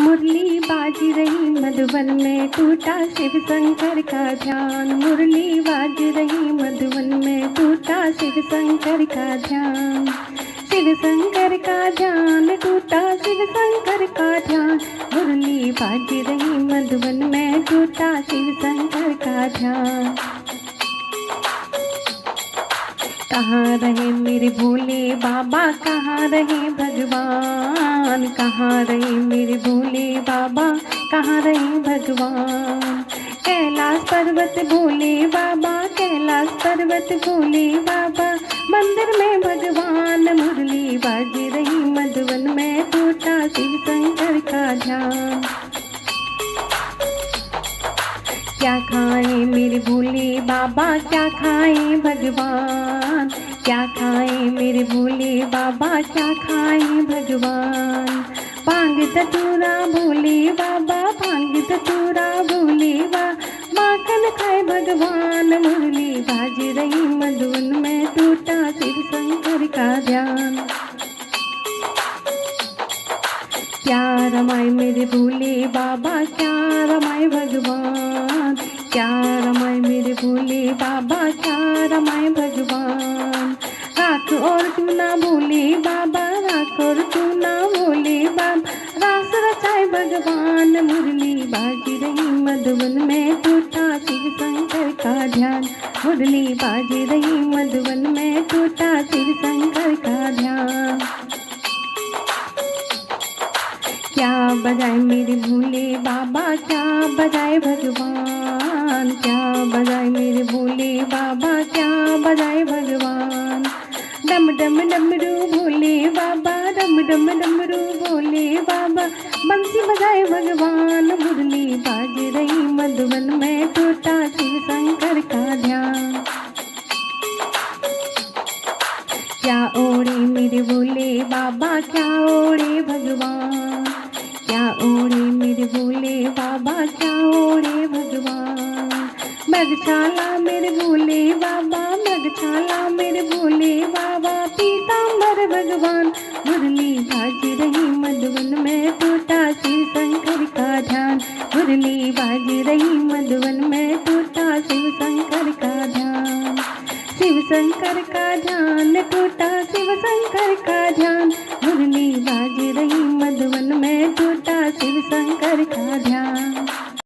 मुरली बाज रही मधुबन में, टूटा शिव शंकर का ध्यान। मुरली बाज रही मधुबन में, टूटा शिव शंकर का ध्यान। शिव शंकर का ध्यान टूटा, शिव शंकर का ध्यान। मुरली बाज रही मधुबन में, टूटा शिव शंकर का ध्यान। कहाँ रहे मेरे भोले बाबा, कहाँ रहे भगवान। कहाँ रहे मेरे भोले बाबा, कहाँ रहे भगवान। कैलाश पर्वत भोले बाबा, कैलाश पर्वत भोले बाबा। मंदिर में भगवान, मुरली बाज रही मधुबन में, टूटा शिव शंकर का ध्यान। क्या खाएं मेरे भोले बाबा, क्या खाएं भगवान। क्या खाएं मेरे भोले बाबा, क्या खाएं भगवान। भांग धतूरा भोले बाबा, भांग धतूरा भोले बाबा। माखन खाए भगवान, मुरली बाज रही मधुबन में, टूटा शिव शंकर का ध्यान। क्या रमाए मेरे भोले बाबा, क्या रमाए भगवान। क्या रमाए मेरे भोले बाबा, क्या रमाए भगवान। राख और चूना भोले बाबा, राख और चूना भोले बाबा। रास रचाए भगवान, मुरली बाज रही मधुबन में, टूटा शिव शंकर का ध्यान। मुरली बाज रही मधुबन में, टूटा शिव शंकर का ध्यान। क्या बजाए मेरे भोले बाबा, क्या बजाए भगवान। क्या बजाए मेरे भोले बाबा, क्या बजाए भगवान। डम डम डमरू भोले बाबा, डम डम डमरू भोले बाबा। बंसी बजाए भगवान, मुरली बाज रही मधुबन में, टूटा शिव शंकर का ध्यान। क्या ओढ़े मेरे भोले बाबा, क्या ओढ़े भगवान। क्या ओढ़े मेरे भोले बाबा, क्या ओढ़े भगवान। मृगशाला मेरे भोले बाबा, मृगशाला मेरे भोले बाबा। पीताम्बर भगवान, मुरली बाज रही मधुबन में, टूटा शिव शंकर का ध्यान। मुरली बाज रही मधुबन में, टूटा शिव शंकर का ध्यान। शिव शंकर का ध्यान टूटा, शिव शंकर का ध्यान। मुरली बाज रही मधुबन में, टूटा शिव शंकर का ध्यान।